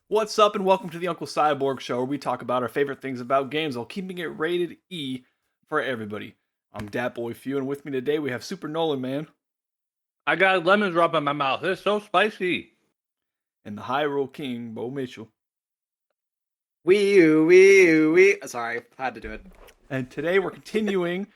What's up, and welcome to the Uncle Cyborg Show, where we talk about our favorite things about games while keeping it rated E for everybody. I'm Dat Boy Few, and with me today we have Super Nolan Man I got a lemon drop in my mouth. It's so spicy. and the Hyrule King, Bo Mitchell. Wii U, Wii U, Wii. Sorry, I had to do it. And today we're continuing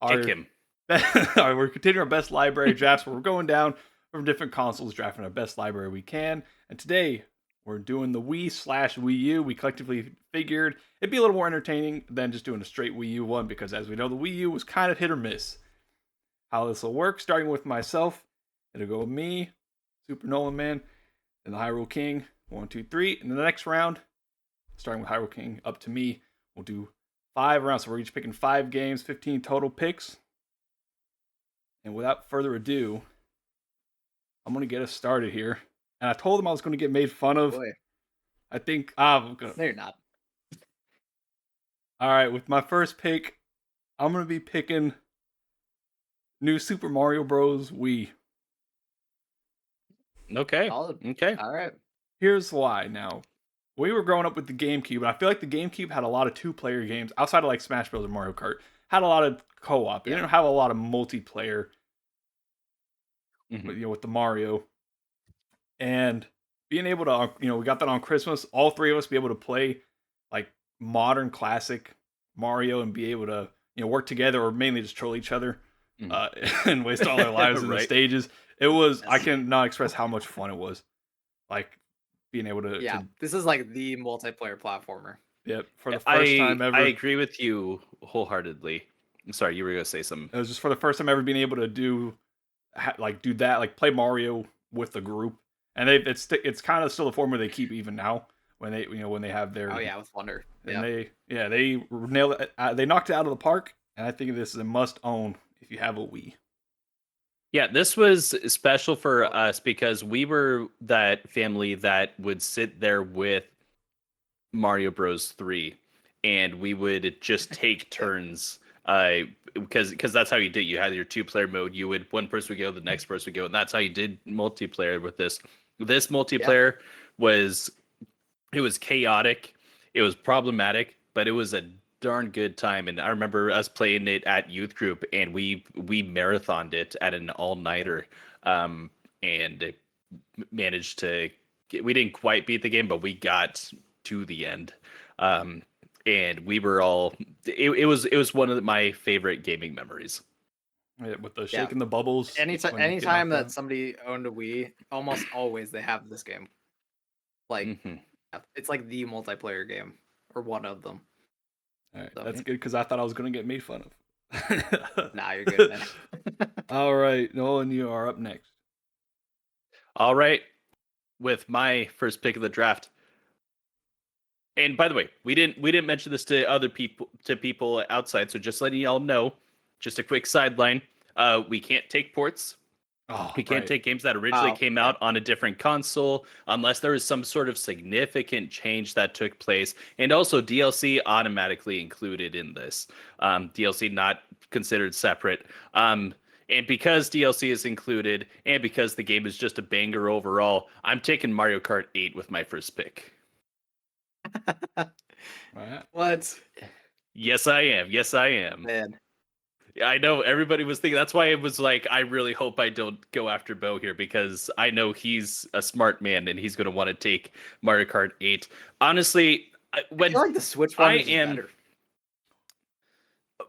Kick him. our best library drafts, where we're going down from different consoles, drafting our best library we can. And today we're doing the Wii/Wii U. We collectively figured it'd be a little more entertaining than just doing a straight Wii U one, because as we know, the Wii U was kind of hit or miss. How this will work, starting with myself, it'll go with me, Super Nolan Man, and the Hyrule King. 1, 2, 3. And then the next round, starting with Hyrule King up to me, we'll do 5 rounds. So we're each picking 5 games, 15 total picks. And without further ado, I'm going to get us started here. And I told them I was going to get made fun of. Boy. I think... No, you're not. All right, with my first pick, I'm going to be picking New Super Mario Bros. Wii. Okay. Solid. Okay. All right. Here's why. Now, we were growing up with the GameCube, and I feel like the GameCube had a lot of two-player games, outside of like Smash Bros. And Mario Kart, had a lot of co-op. It didn't have a lot of multiplayer, with the Mario. And being able to, we got that on Christmas, all 3 of us be able to play like modern classic Mario and be able to, work together, or mainly just troll each other and waste all our lives in the stages. It was, I cannot express how much fun it was. Like being able to. Yeah, this is like the multiplayer platformer. Yep, for the first time ever. I agree with you wholeheartedly. I'm sorry, you were going to say something. It was just for the first time ever being able to do that, like play Mario with the group. And it's kind of still the formula they keep even now when they when they have their with Wonder. And they nailed it. They knocked it out of the park, and I think this is a must own if you have a Wii. Yeah, this was special for us because we were that family that would sit there with Mario Bros. 3, and we would just take turns. Because that's how you did. You had your 2-player mode. You would, one person would go, the next person would go, and that's how you did multiplayer with this. This multiplayer was chaotic, it was problematic, but it was a darn good time. And I remember us playing it at youth group, and we marathoned it at an all-nighter, and managed to. We didn't quite beat the game, but we got to the end. And we were all. It was one of my favorite gaming memories. Yeah, with the shaking the bubbles. Anytime that somebody owned a Wii, almost always they have this game. Like it's like the multiplayer game, or one of them. All right, so, that's good, because I thought I was going to get made fun of. Nah, you're good, man. All right, Nolan, you are up next. All right, with my first pick of the draft. And by the way, we didn't mention this to other people outside, so just letting y'all know, just a quick sideline. We can't take ports. We can't take games that originally came out on a different console unless there is some sort of significant change that took place. And also DLC automatically included in this. DLC not considered separate. And because DLC is included, and because the game is just a banger overall, I'm taking Mario Kart 8 with my first pick. What? Yes, I am. Man. I know everybody was thinking. That's why it was like, I really hope I don't go after Bo here, because I know he's a smart man and he's going to want to take Mario Kart 8. Honestly, I feel like the Switch one is better.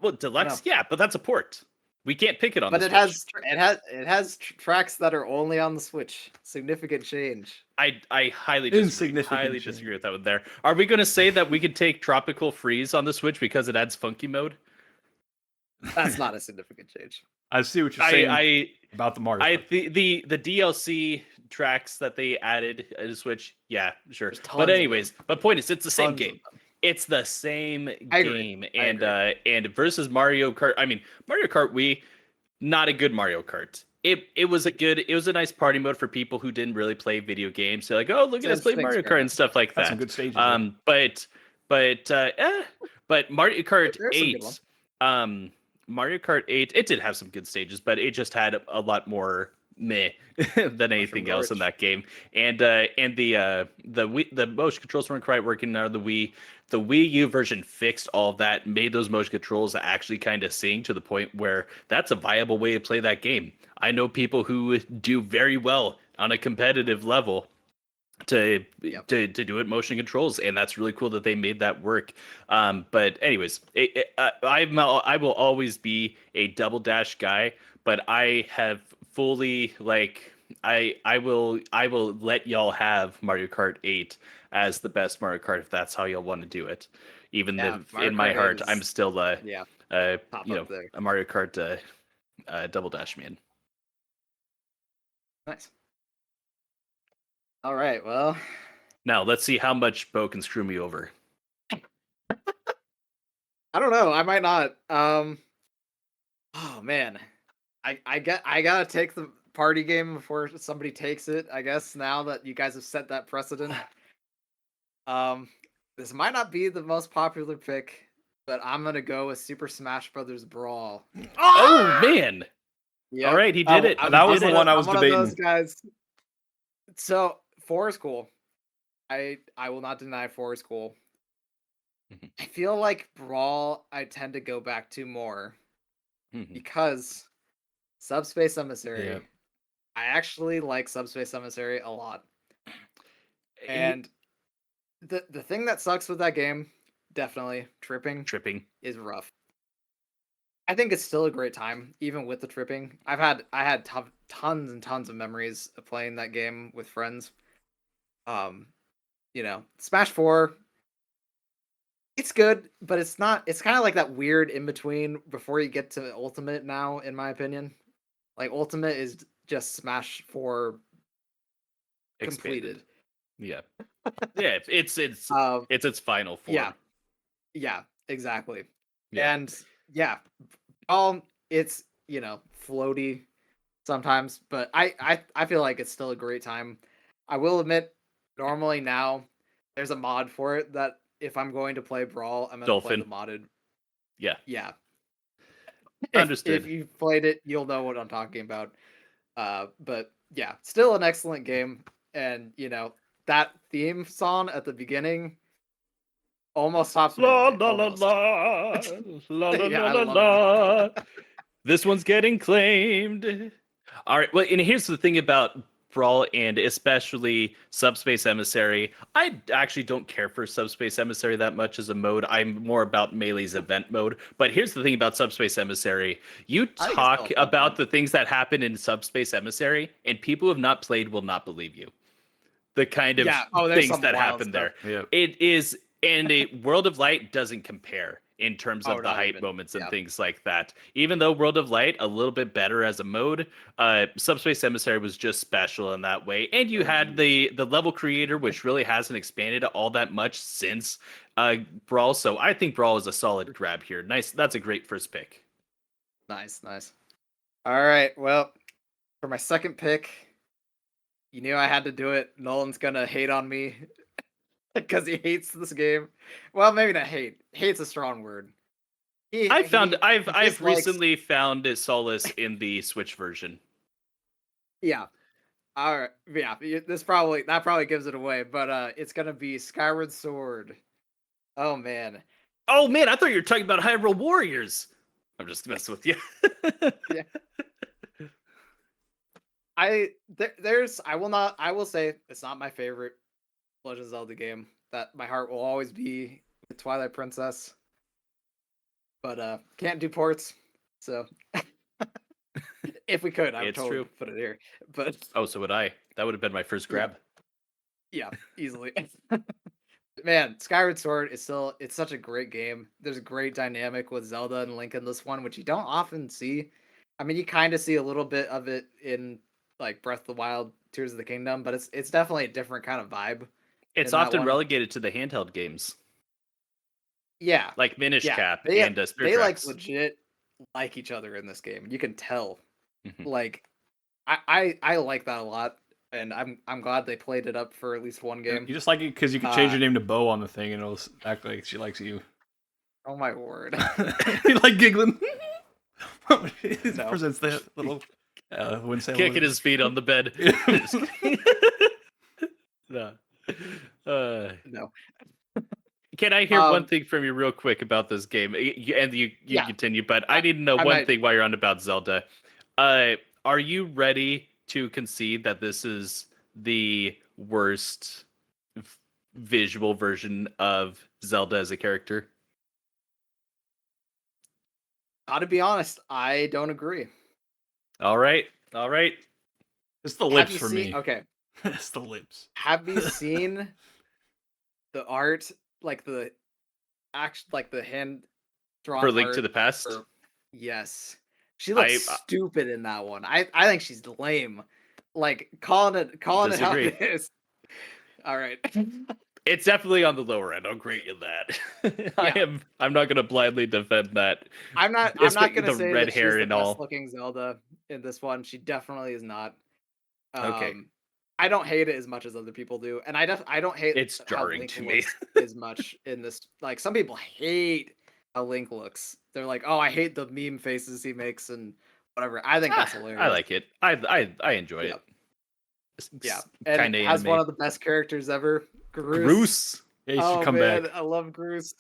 Well, Deluxe, yeah, but that's a port. We can't pick it on. But the Switch. it has tracks that are only on the Switch. Significant change. I highly disagree with that one there. Are we going to say that we could take Tropical Freeze on the Switch because it adds funky mode? That's not a significant change. I see what you're saying about the Mario. The DLC tracks that they added to the Switch, yeah, sure. But anyways, but point is, it's the same game. It's the same game, and versus Mario Kart. I mean, Mario Kart Wii, not a good Mario Kart. It was a nice party mode for people who didn't really play video games. So like, oh, look at us play Mario Kart and stuff like that. Some good stages. But Mario Kart 8, Mario Kart 8, it did have some good stages, but it just had a lot more meh than anything else in that game. And the motion controls weren't quite working out of the Wii. The Wii U version fixed all of that, made those motion controls actually kind of sing to the point where that's a viable way to play that game. I know people who do very well on a competitive level to do it motion controls, and that's really cool that they made that work. But anyways, I will always be a Double Dash guy, but I have fully I will let y'all have Mario Kart 8 as the best Mario Kart if that's how y'all want to do it. Even if in my heart I'm still a Mario Kart Double Dash man. Nice. All right, well. Now let's see how much Bo can screw me over. I don't know. I might not. Oh man, I gotta take the party game before somebody takes it. I guess now that you guys have set that precedent. This might not be the most popular pick, but I'm gonna go with Super Smash Brothers Brawl. Oh man! Yep. All right, he did it. That was the one I was debating. One of those guys. So 4 is cool. I will not deny 4 is cool. I feel like Brawl I tend to go back to more because Subspace Emissary. Yeah. I actually like Subspace Emissary a lot. And the thing that sucks with that game, definitely tripping is rough. I think it's still a great time, even with the tripping. I had tons and tons of memories of playing that game with friends. Smash 4, it's good, but it's not. It's kind of like that weird in between before you get to Ultimate. Now, in my opinion, like Ultimate is just Smash 4 completed. Yeah, yeah. It's its final form. Yeah, exactly. Yeah. And yeah, it's floaty sometimes, but I feel like it's still a great time. I will admit, normally now there's a mod for it that if I'm going to play Brawl, I'm going to play the modded. Yeah. Understood. If you've played it, you'll know what I'm talking about. But yeah, still an excellent game, and that theme song at the beginning almost stops me. La la la la la la la la. This one's getting claimed. All right. Well, and here's the thing about Brawl and especially Subspace Emissary. I actually don't care for Subspace Emissary that much as a mode. I'm more about Melee's event mode. But here's the thing about Subspace Emissary. You talk about the things that happen in Subspace Emissary, and people who have not played will not believe you. The kind of things that happen there. Yeah. It is, and a World of Light doesn't compare in terms of the hype moments and things like that. Even though World of Light a little bit better as a mode, Subspace Emissary was just special in that way. And you had the level creator, which really hasn't expanded all that much since Brawl. So I think Brawl is a solid grab here. Nice. That's a great first pick. Nice. All right. Well, for my second pick, you knew I had to do it. Nolan's gonna hate on me because he hates this game. Well, maybe not hate. Hate's a strong word. I've recently found a solace in the Switch version. Yeah. All right. Yeah. That probably gives it away. But it's gonna be Skyward Sword. Oh man. I thought you were talking about Hyrule Warriors. I'm just messing with you. Yeah. I will say it's not my favorite Legend of Zelda game. That my heart will always be with Twilight Princess. But can't do ports, so if we could, I would totally put it here. But so would I. That would have been my first grab. Yeah, easily. Man, Skyward Sword it's such a great game. There's a great dynamic with Zelda and Link in this one, which you don't often see. I mean, you kind of see a little bit of it in like Breath of the Wild, Tears of the Kingdom, but it's definitely a different kind of vibe. It's often relegated to the handheld games. Yeah. Like Minish Cap and Spirit They Tracks. like legit like each other in this game. You can tell. Like I like that a lot, and I'm glad they played it up for at least one game. You just like it because you can change your name to Bo on the thing and it'll act like she likes you. Oh my word. You like giggling. Presents the little Wouldn't say Kicking his feet on the bed. Just kidding. No. No. Can I hear one thing from you real quick about this game? And you Yeah. continue, but I need to know one thing while you're on about Zelda. Are you ready to concede that this is the worst visual version of Zelda as a character? To be honest, I don't agree. All right. It's the lips for me. Okay. It's the lips. Have you seen the art, like the hand drawn For Link art to the Past? Yes. She looks stupid in that one. I think she's lame. Like calling it how it is. All right. It's definitely on the lower end. I'll grant you that. Yeah. I'm not gonna blindly defend that. I'm not gonna the say red that hair she's the and best all. looking Zelda in this one. She definitely is not. Okay. I don't hate it as much as other people do, and I don't hate It's how jarring Link to me. looks as much in this. Like some people hate how Link looks. They're like, "Oh, I hate the meme faces he makes and whatever." I think that's hilarious. I like it. I enjoy it. Yeah, and it has one of the best characters ever, Groose. Yeah, you should come back. I love Groose.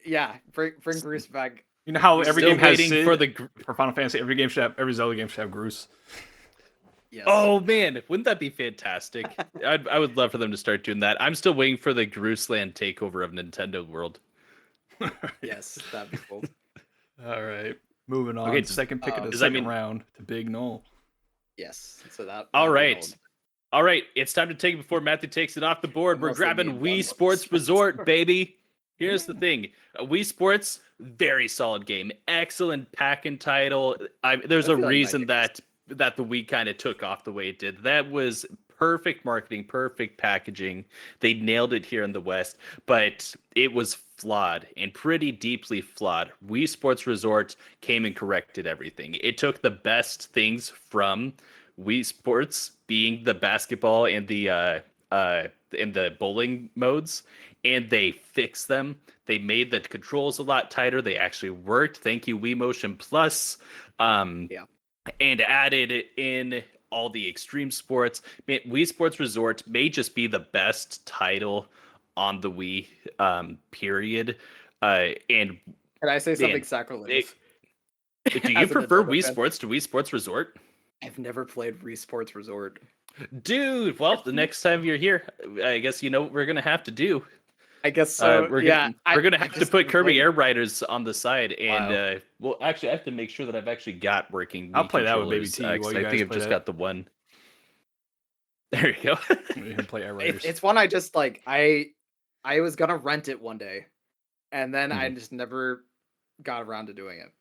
Yeah, bring Groose back. You know how every game has Sid? for Final Fantasy, every Zelda game should have Groose. Yes. Oh man, wouldn't that be fantastic? I would love for them to start doing that. I'm still waiting for the Grooseland takeover of Nintendo World. Yes, that'd be cool. All right, moving on. Okay, second pick of the does that second mean- round to Big Noel. Yes, so that. All right. All right, it's time to take it before Matthew takes it off the board. We're Mostly grabbing mean Wii one Sports looks. Resort, baby. Here's the thing. Wii Sports, very solid game. Excellent pack-in title. There's I a feel like reason my that the Wii kind of took off the way it did. That was perfect marketing, perfect packaging. They nailed it here in the West, but it was flawed and pretty deeply flawed. Wii Sports Resort came and corrected everything. It took the best things from Wii Sports, being the basketball and the bowling modes, and they fixed them. They made the controls a lot tighter. They actually worked. Thank you, Wii Motion Plus. And added in all the extreme sports. Man, Wii Sports Resort may just be the best title on the Wii, period. And Can I say something sacrilegious? Do you prefer Wii Sports to Wii Sports Resort? I've never played Wii Sports Resort. Dude, well, the next time you're here, I guess you know what we're gonna have to do. I guess so. We're gonna have to put Kirby Air Riders on the side, and well, actually, I have to make sure that I've actually got working. I'll play that with Baby T. I think I've just got the one. There you go. You can play Air Riders. It's one I just like. I was gonna rent it one day, and then I just never got around to doing it.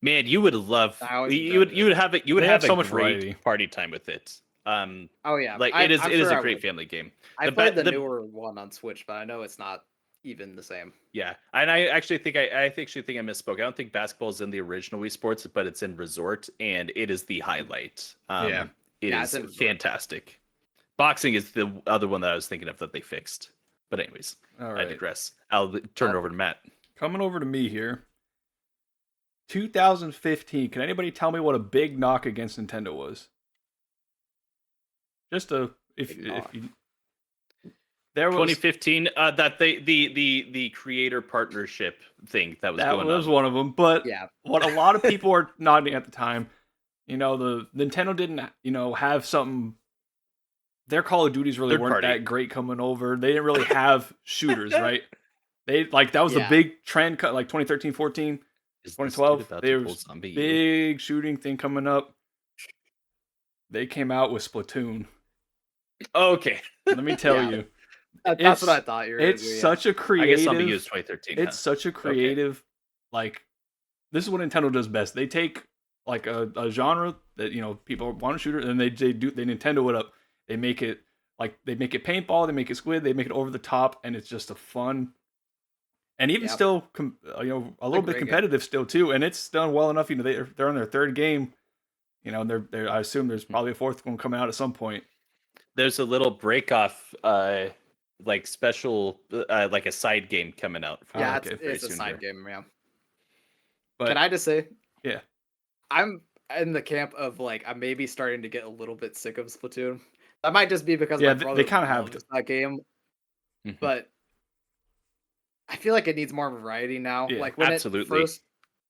Man, you would love. You would have it. You would have so a much great variety. party time with it. Oh yeah, like it is a great family game. I played the newer one on Switch, but I know it's not even the same. Yeah, and I actually think I misspoke. I don't think basketball is in the original Wii Sports, but it's in Resort, and it is the highlight. It is fantastic. Boxing is the other one that I was thinking of that they fixed. But anyways, I digress. I'll turn it over to Matt. Coming over to me here. 2015. Can anybody tell me what a big knock against Nintendo was? Just if you, there was 2015 that the creator partnership thing that was going on. That was one of them. But what a lot of people were nodding at the time, the Nintendo didn't have something. Their Call of Duties really weren't that great coming over. They didn't really have shooters, right? They that was the big trend, like 2013, 14, 2012. There was a big shooting thing coming up. They came out with Splatoon. Okay, let me tell you, that's what I thought you were. It's such a creative. I guess Zombie U is 2013. It's such a creative, this is what Nintendo does best. They take like a genre that people want to shoot it, and they Nintendo it up. They make it paintball, they make it squid, they make it over the top, and it's just a fun. And even still, a little bit competitive still too, and it's done well enough. They're on their third game. They're I assume there's probably a fourth one coming out at some point. There's a little break off, special, like a side game coming out. It's a side game, yeah. But, can I just say, yeah, I'm in the camp of like I'm maybe starting to get a little bit sick of Splatoon. That might just be because my Yeah, they brother kind of have. loves that game, Mhm. but I feel like it needs more variety now. Yeah, Like when it Absolutely. first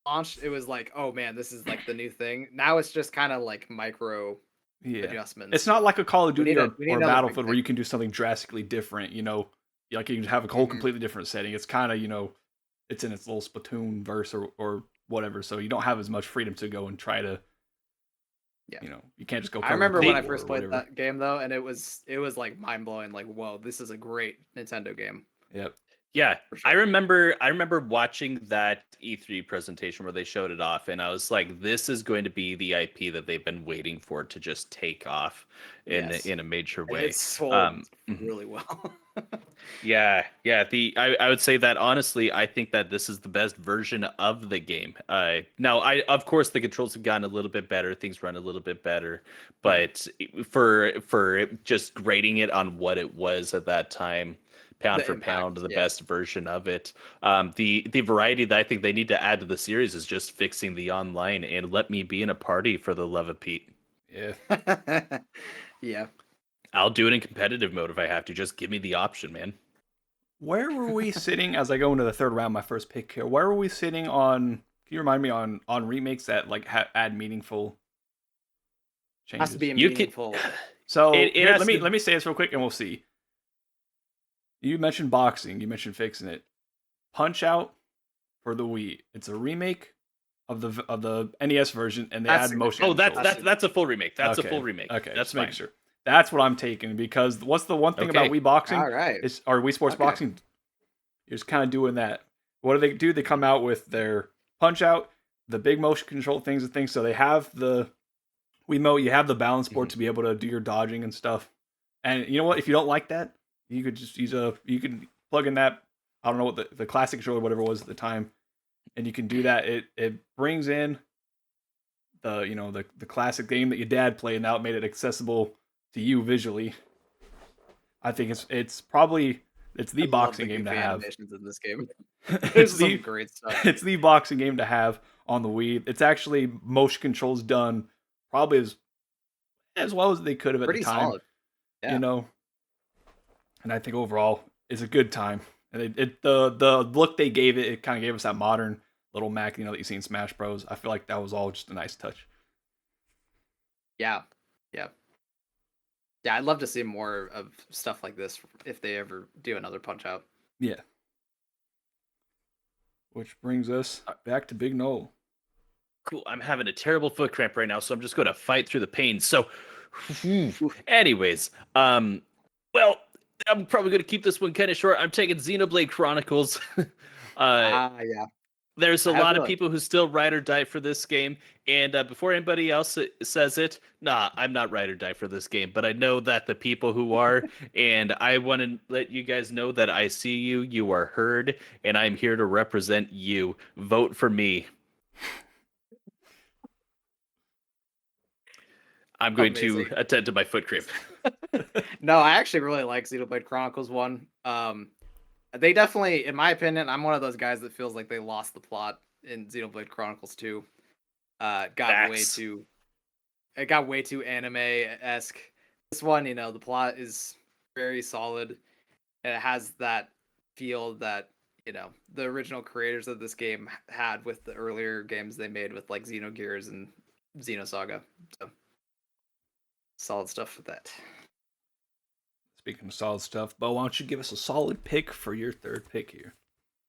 launched, it was like, oh man, this is like the new thing. Now it's just kind of like micro yeah. It's adjustments. not like a Call of Duty We need or another big Battlefield where thing. you can do something drastically different. Like you can have a whole Hmm. completely different setting. It's kind of it's in its little Splatoon verse or whatever. So you don't have as much freedom to go and try to Yeah. you can't just go I cover remember Cold when I War or first played whatever. that game though, and it was like mind blowing. Like, whoa, this is a great Nintendo game Yep. Yeah, for I sure. remember I remember watching that E3 presentation where they showed it off, and I was like, this is going to be the IP that they've been waiting for to just take off Yes, in a major and it way. sold Mhm. really well. Yeah. I would say that honestly, I think that this is the best version of the game. Now, I of course the controls have gotten a little bit better, things run a little bit better, Mhm. but for just grading it on what it was at that time, pound The for impact, pound, the yeah. best version of it. The variety that I think they need to add to the series is just fixing the online and let me be in a party for the love of Pete. Yeah. Yeah. I'll do it in competitive mode if I have to. Just give me the option, man. Where were we sitting as I go into the third round? My first pick here. Where were we sitting on? Can you remind me on remakes that like add meaningful Has to be changes? a You can. meaningful. So It here, has to. let me say this real quick, and we'll see. You mentioned boxing. You mentioned fixing it. Punch Out for the Wii. It's a remake of the NES version, and they That's add motion Oh, significant. that's controls. that's that's a full remake. That's a Okay, full remake. okay, That's just making fine. sure. That's what I'm taking because what's the one thing about Okay. Wii boxing All right. is or Wii Sports Okay. boxing? You're just kind of doing that. What do they do? They come out with their Punch Out, the big motion control things and things. So they have the Wiimote, you have the balance board Mhm. to be able to do your dodging and stuff. And you know what? If you don't like that, you could just you can plug in that. I don't know what the classic controller, whatever it was at the time, and you can do that. It brings in the classic game that your dad played, and now it made it accessible to you visually. I think it's the I love boxing the game to goofy have. animations in this game. it's There's some the great stuff. it's the boxing game to have on the Wii. It's actually motion controls done probably as well as they could have at the Pretty time, solid. you Yeah. know. And I think overall is a good time. And the look they gave it, it kind of gave us that modern little Mac, that you see in Smash Bros. I feel like that was all just a nice touch. Yeah. Yeah. Yeah, I'd love to see more of stuff like this if they ever do another Punch Out. Yeah. Which brings us back to Big Noel. Cool. I'm having a terrible foot cramp right now, so I'm just going to fight through the pain. So, Oof. anyways, well, I'm probably going to keep this one kind of short. I'm taking Xenoblade Chronicles. uh, Yeah. there's a I have a lot of feeling. people who still ride or die for this game, and before anybody else says it, nah, I'm not ride or die for this game. But I know that the people who are, and I want to let you guys know that I see you. You are heard, and I'm here to represent you. Vote for me. I'm going to Amazing. attend to my foot cramp. No, I actually really like Xenoblade Chronicles 1. They definitely, in my opinion, I'm one of those guys that feels like they lost the plot in Xenoblade Chronicles 2. Got way Facts. too it got way too anime-esque. This one, the plot is very solid, and it has that feel that, the original creators of this game had with the earlier games they made with like Xenogears and Xenosaga. So solid stuff with that. Speaking of solid stuff, Bo, why don't you give us a solid pick for your third pick here?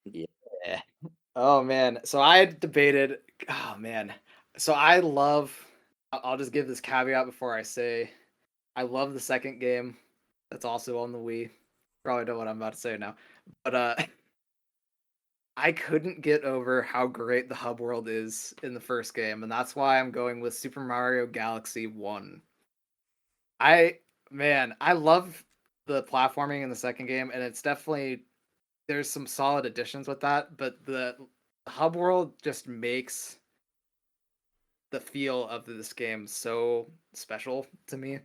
Yeah. Oh man. So I debated. Oh man. So I love. I'll just give this caveat before I say I love the second game. That's also on the Wii. Probably know what I'm about to say now, but I couldn't get over how great the hub world is in the first game, and that's why I'm going with Super Mario Galaxy 1. I I love the platforming in the second game, and it's definitely there's some solid additions with that, but the hub world just makes the feel of this game so special to me.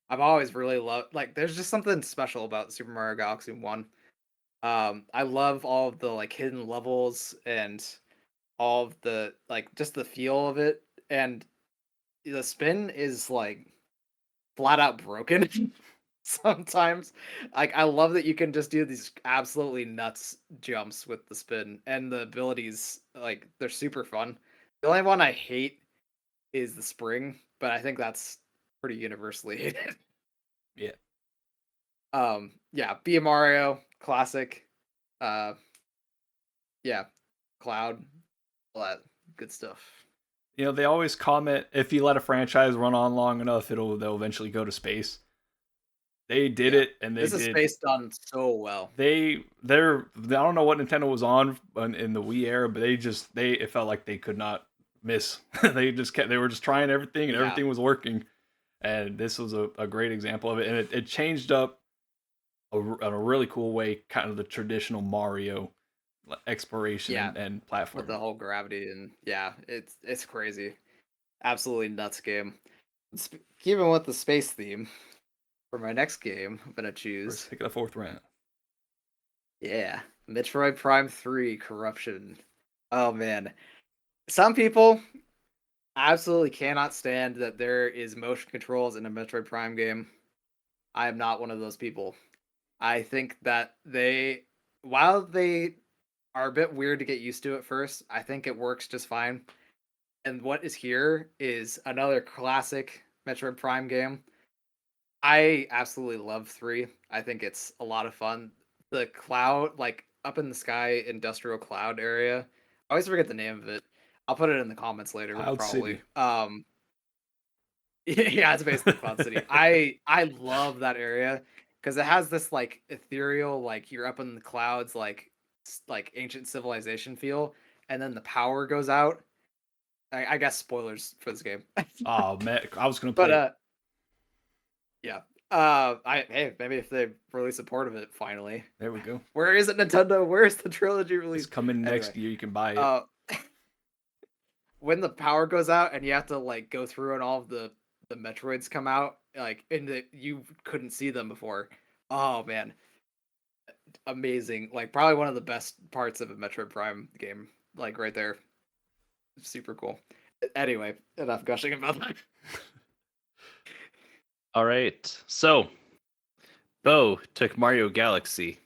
I've always really loved like there's just something special about Super Mario Galaxy 1. I love all of the like hidden levels and all of the like just the feel of it, and the spin is like flat out broken sometimes. Like I love that you can just do these absolutely nuts jumps with the spin, and the abilities like they're super fun. The only one I hate is the spring, but I think that's pretty universally hated. Yeah. Yeah, be a Mario classic. Uh, yeah, Cloud, all that good stuff. You know, they always comment if you let a franchise run on long enough, they'll eventually go to space. They did Yeah, it, and they this is did. space done so well. I don't know what Nintendo was on in the Wii era, but it felt like they could not miss. They were just trying everything, and Yeah, everything was working. And this was a great example of it, and it changed up in a really cool way, kind of the traditional Mario exploration yeah, and with the platforming. whole gravity and yeah, it's crazy, absolutely nuts game. Keeping with the space theme, for my next game, I'm gonna First choose pick of the fourth round. yeah, Metroid Prime 3 Corruption. Oh man, some people absolutely cannot stand that there is motion controls in a Metroid Prime game. I am not one of those people. I think that while they are a bit weird to get used to at first, I think it works just fine. And what is here is another classic Metroid Prime game. I absolutely love 3. I think it's a lot of fun. The cloud, like up in the sky industrial cloud area. I always forget the name of it. I'll put it in the comments later, Cloud probably. City. Yeah, it's basically Cloud City. I love that area because it has this like ethereal, like you're up in the clouds, like like ancient civilization feel, and then the power goes out. I guess spoilers for this game, Oh man, I was gonna but play it. yeah. I hey, maybe if they release a port of it finally. There we go. Where is it, Nintendo? Where's the trilogy It's release? coming Anyway, next year. You can buy it. uh, when the power goes out and you have to like go through and all of the Metroids come out, like and you couldn't see them before. Oh man, amazing! Like probably one of the best parts of a Metroid Prime game. Like right there, super cool. Anyway, enough gushing about that. All right. So, Bo took Mario Galaxy.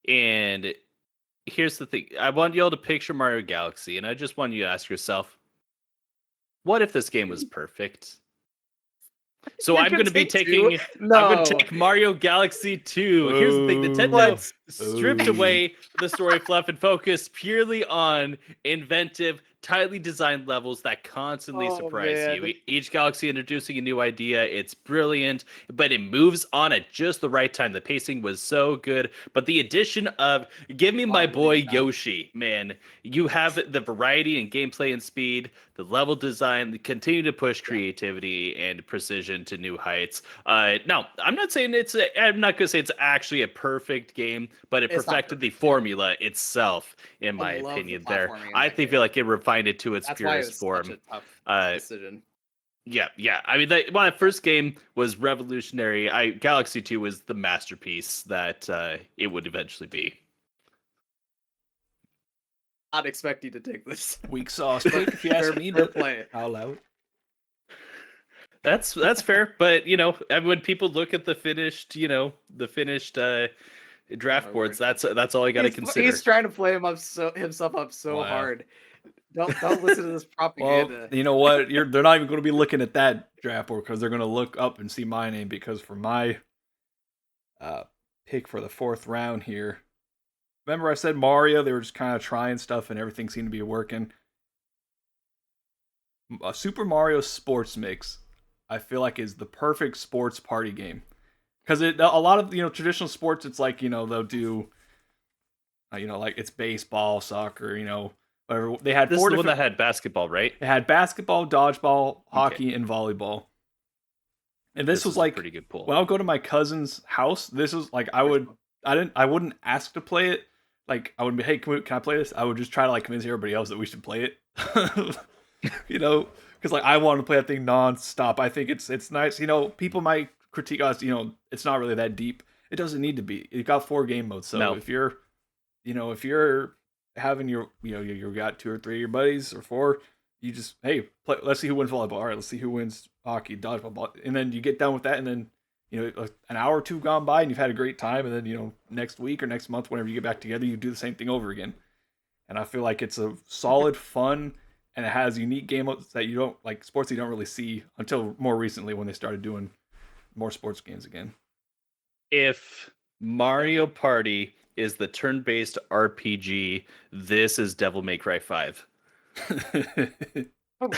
And here's the thing. I want y'all to picture Mario Galaxy, and I just want you to ask yourself, what if this game was perfect? So You're I'm gonna going to be take two? taking I'm going to No. take Mario Galaxy 2. Here's the thing, Nintendo What? stripped away the story fluff and focused purely on inventive, tightly designed levels that constantly Oh surprise you. man. Each galaxy introducing a new idea. It's brilliant, but it moves on at just the right time. The pacing was so good, but the addition of give me my boy Believe that. Yoshi, man. You have the variety and gameplay and speed, the level design, continue to push Yeah. creativity and precision to new heights. No, I'm not saying I'm not gonna say it's actually a perfect game, but it It's not perfected the perfect. Yeah. formula itself, in I my love the opinion. There, platforming in I that think feel game. like it refined it to its That's why it purest was such form. a tough Uh, decision. yeah. I mean, my first game was revolutionary. Galaxy 2 was the masterpiece that it would eventually be. Not expect you to take this. Weak sauce But pick, if you ask me, fair but play. I'll allow it. That's fair, but when people look at the finished Oh draft my boards, word. that's all you got to He's consider. trying to play himself up so Wow. hard. Don't listen to this Well, propaganda. you know what? They're not even going to be looking at that draft board because they're going to look up and see my name because for my pick for the fourth round here, remember I said Mario? They were just kind of trying stuff and everything seemed to be working. A Super Mario Sports Mix, I feel like is the perfect sports party game because a lot of traditional sports, it's like they'll do like it's baseball, soccer, whatever. They had This is four the one different. that had basketball, right? They had basketball, dodgeball, Okay. hockey, and volleyball. And this was is a like pretty good pull. when I would go to my cousin's house. This was like I wouldn't ask to play it. Like I wouldn't be, hey, can I play this? I would just try to like convince everybody else that we should play it. Because like I want to play that thing nonstop. I think it's nice. People might critique us. It's not really that deep. It doesn't need to be. You've got 4 game modes, so No. if you're having you got 2 or 3 of your buddies or 4, you just let's see who wins volleyball. All right, let's see who wins hockey, dodgeball, and then you get done with that, and then an hour or two gone by, and you've had a great time, and then next week or next month, whenever you get back together, you do the same thing over again. And I feel like it's a solid, fun, and it has unique game modes that you don't like sports you don't really see until more recently when they started doing more sports games again. If Mario Party is the turn-based RPG, this is Devil May Cry 5. What?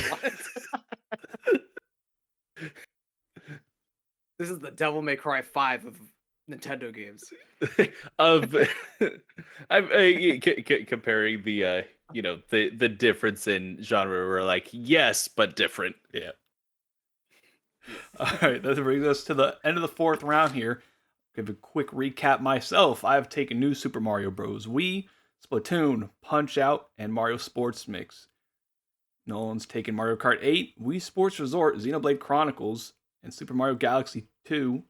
This is the Devil May Cry 5 of Nintendo games. Comparing the difference in genre, we're like, yes, but different. Yeah. All right, that brings us to the end of the fourth round here. Give a quick recap myself. I've taken New Super Mario Bros. Wii, Splatoon, Punch Out, and Mario Sports Mix. Nolan's taken Mario Kart 8, Wii Sports Resort, Xenoblade Chronicles, and Super Mario Galaxy 2.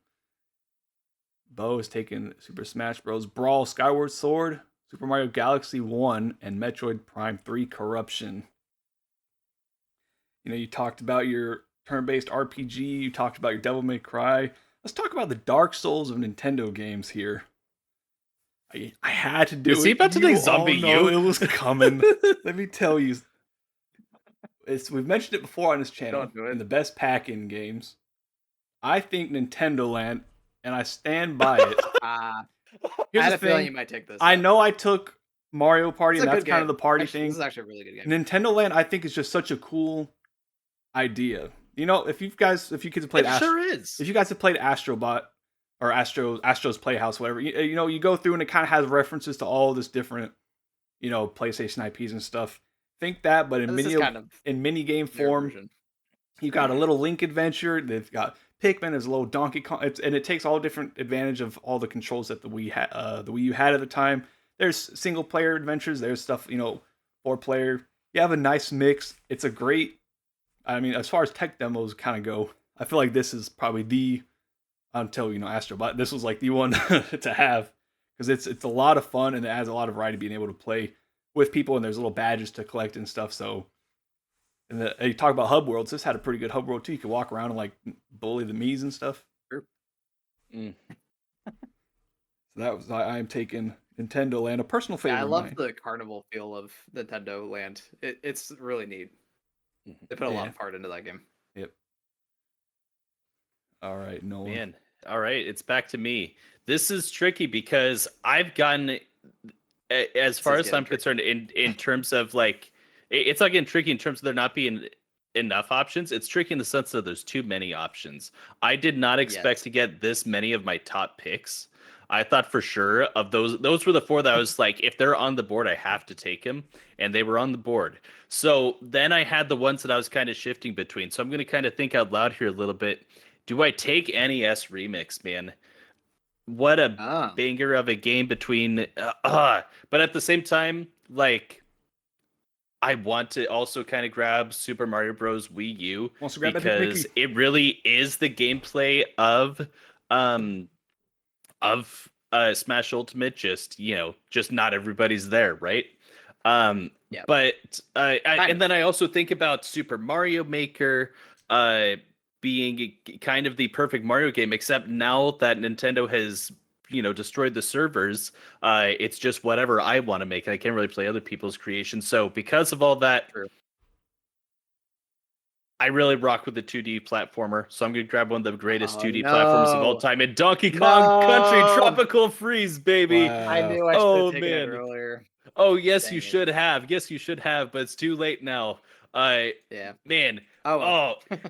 Bo has taken Super Smash Bros. Brawl Skyward Sword, Super Mario Galaxy 1, and Metroid Prime 3 Corruption. You talked about your turn-based RPG, you talked about your Devil May Cry. Let's talk about the Dark Souls of Nintendo games here. I had to do it. Is he about to do Zombie U? It was coming. Let me tell you. We've mentioned it before on this channel. In the best pack-in games, I think Nintendo Land, and I stand by it. I Here's had the a feeling thing. you might take this. I know I took Mario Party, and that's kind of the party thing. This is actually a really good game. Nintendo Land, I think, is just such a cool idea. If you kids have played, sure is. If you guys have played Astrobot or Astro's Playhouse, whatever, you go through and it kind of has references to all this different, PlayStation IPs and stuff. Think that, but in mini game form, you got a little Link adventure. They've got Pikmin as a little Donkey Kong, and it takes all different advantage of all the controls that the Wii U had at the time. There's single player adventures. There's stuff 4-player. You have a nice mix. It's a great. I mean, as far as tech demos kind of go, I feel like this is probably until Astrobot. This was like the one to have because it's a lot of fun and it adds a lot of variety being able to play with people, and there's little badges to collect and stuff. So, and you talk about hub worlds. This had a pretty good hub world too. You could walk around and like bully the Miis and stuff. Sure. So that was I am taking Nintendo Land, a personal favorite. I love the carnival feel of Nintendo Land. It's really neat. They put a lot of heart into that game. Yep. All right, Nolan. Man, all right, it's back to me. This is tricky because I've gotten, as far as I'm concerned, in terms of like, it's not getting tricky in terms of there not being enough options. It's tricky in the sense that there's too many options. I did not expect to get this many of my top picks. I thought for sure of those were the four that I was like, if they're on the board, I have to take them. And they were on the board. So then I had the ones that I was kind of shifting between. So I'm going to kind of think out loud here a little bit. Do I take NES Remix, man? What a banger of a game between... but at the same time, like, I want to also kind of grab Super Mario Bros. Wii U. Because it really is the gameplay of Smash Ultimate, just not everybody's there, right? But and then I also think about Super Mario Maker being kind of the perfect Mario game, except now that Nintendo has destroyed the servers, it's just whatever I want to make, and I can't really play other people's creations. So because of all that, I really rock with the 2D platformer, so I'm going to grab one of the greatest 2D platformers of all time, and Donkey Kong Country Tropical Freeze, baby! Wow. I knew I should have taken it earlier. Oh, yes, you should have. Yes, you should have, but it's too late now. Man.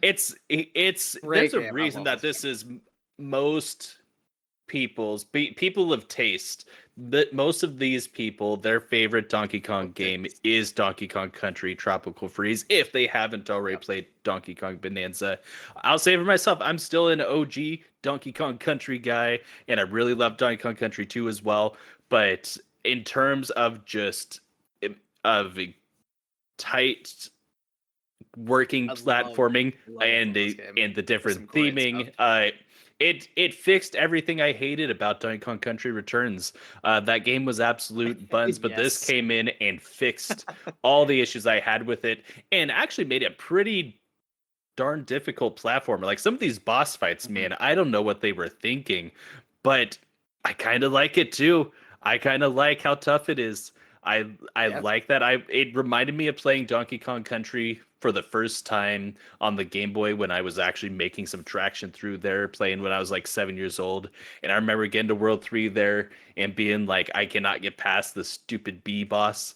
It's there's a reason that this is most people of taste. That most of these people, their favorite Donkey Kong game is Donkey Kong Country Tropical Freeze, if they haven't already played Donkey Kong Bonanza. I'll say for myself, I'm still an OG Donkey Kong Country guy, and I really love Donkey Kong Country 2 as well. But in terms of just of tight working platforming and the different theming, It fixed everything I hated about Donkey Kong Country Returns. That game was absolute buns, but this Yes. came in and fixed all the issues I had with it, and actually made it pretty darn difficult platformer. Like some of these boss fights, man, I don't know what they were thinking, but I kind of like it too. I kind of like how tough it is. I Yeah. like that. It reminded me of playing Donkey Kong Country for the first time on the Game Boy when I was actually making some traction through there, playing when I was like 7 years old. And I remember getting to World 3 there and being like, I cannot get past the stupid B boss.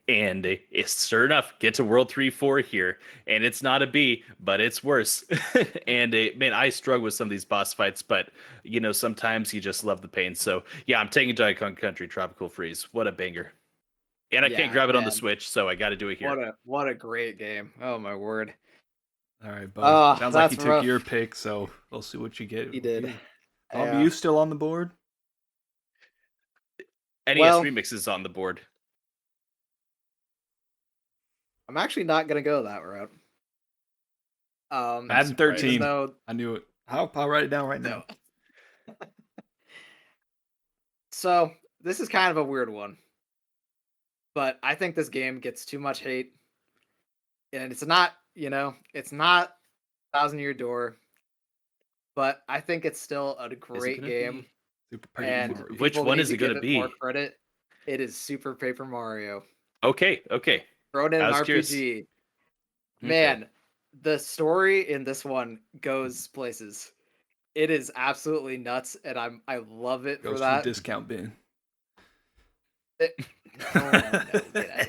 And it's sure enough, get to World 3-4 here, and it's not a B, but it's worse. And man, I struggle with some of these boss fights, but sometimes you just love the pain. So yeah, I'm taking Donkey Kong Country Tropical Freeze. What a banger! And I can't Yeah, grab it on the man. Switch, so I got to do it here. What a great game. Oh my word. All right, Bo. Oh, Sounds like you that's took rough. your pick, so we'll see what you get. He did. Zombie, Yeah. you still on the board? NES Well- remixes on the board. I'm actually not gonna go that route. Madden even 13. though I knew it. I'll write it down right now. no. So this is kind of a weird one, but I think this game gets too much hate, and it's not, it's not Thousand Year Door, but I think it's still a great gonna game. be Super Paper And Mario. Which people one need is to it gonna give more be? credit. It is Super Paper Mario. Okay. Thrown in I an was RPG. curious. Okay. Man, the story in this one goes places. It is absolutely nuts, and I love it Goes for to the that. discount bin. No, get out of here.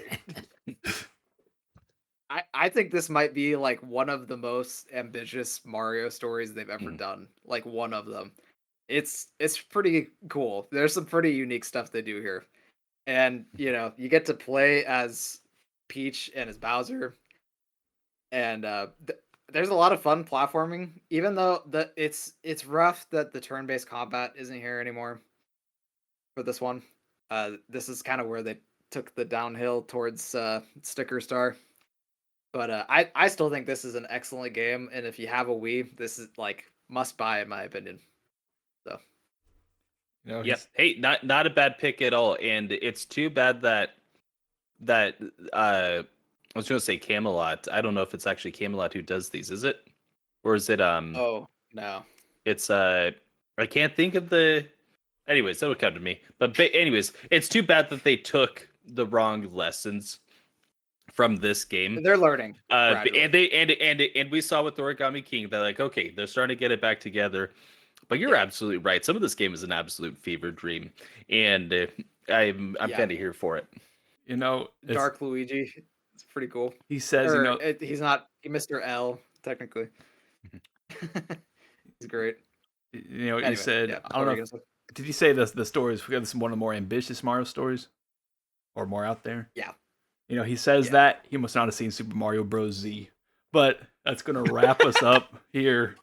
I think this might be like one of the most ambitious Mario stories they've ever done. Like one of them. It's pretty cool. There's some pretty unique stuff they do here. And you get to play as Peach and as Bowser. And there's a lot of fun platforming, even though it's rough that the turn-based combat isn't here anymore for this one. This is kind of where they took the downhill towards Sticker Star. But I still think this is an excellent game, and if you have a Wii, this is like must buy in my opinion. So Yep. Hey, not a bad pick at all. And it's too bad that I was gonna say Camelot. I don't know if it's actually Camelot who does these, is it? Or is it oh no. it's I can't think of the anyways, that'll come to me. But anyways, it's too bad that they took the wrong lessons from this game. They're learning. And and we saw with the Origami King that like, okay, they're starting to get it back together. But you're absolutely right. Some of this game is an absolute fever dream, and I'm kind of here for it. Dark Luigi, it's pretty cool. He says, he's not Mr. L technically. He's great. Anyway, he said, yeah, I don't know. Did you say the stories? We got this one of the more ambitious Mario stories, or more out there? Yeah. He says that he must not have seen Super Mario Bros. Z, but that's gonna wrap us up here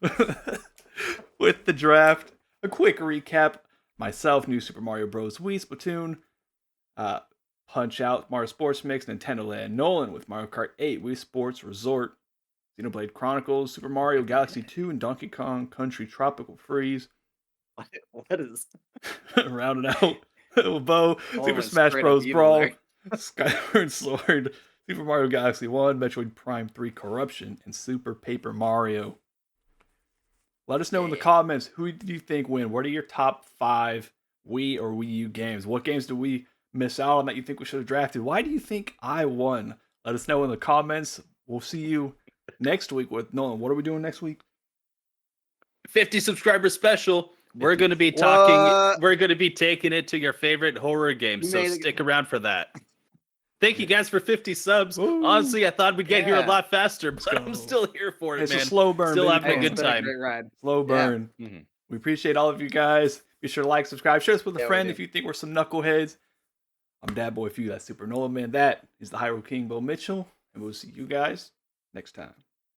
with the draft. A quick recap: myself, New Super Mario Bros. Wii, Splatoon, Punch Out, Mario Sports Mix, Nintendo Land, Nolan with Mario Kart 8, Wii Sports Resort, Xenoblade Chronicles, Super Mario Galaxy 2, and Donkey Kong Country Tropical Freeze. What is rounded out Bo, Super it's Smash straight Bros. up evil Brawl, there. Skyward Sword, Super Mario Galaxy 1, Metroid Prime 3 Corruption, and Super Paper Mario. Let us know in the comments, who do you think win? What are your top 5 Wii or Wii U games? What games do we miss out on that you think we should have drafted? Why do you think I won? Let us know in the comments. We'll see you next week with Nolan. What are we doing next week? 50 subscriber special. We're going to be talking. We're going to be taking it to your favorite horror game. So stick around for that. Thank you guys for 50 subs. Ooh, honestly, I thought we'd get here a lot faster, but I'm still here for it, it's man. A slow burn. Still having a good time. Great ride. Slow burn. Yeah. Mm-hmm. We appreciate all of you guys. Be sure to like, subscribe, share this with a friend if you think we're some knuckleheads. I'm Dad Boy Few. That's Super Nolan Man. That is the Hyrule King, Bo Mitchell. And we'll see you guys next time.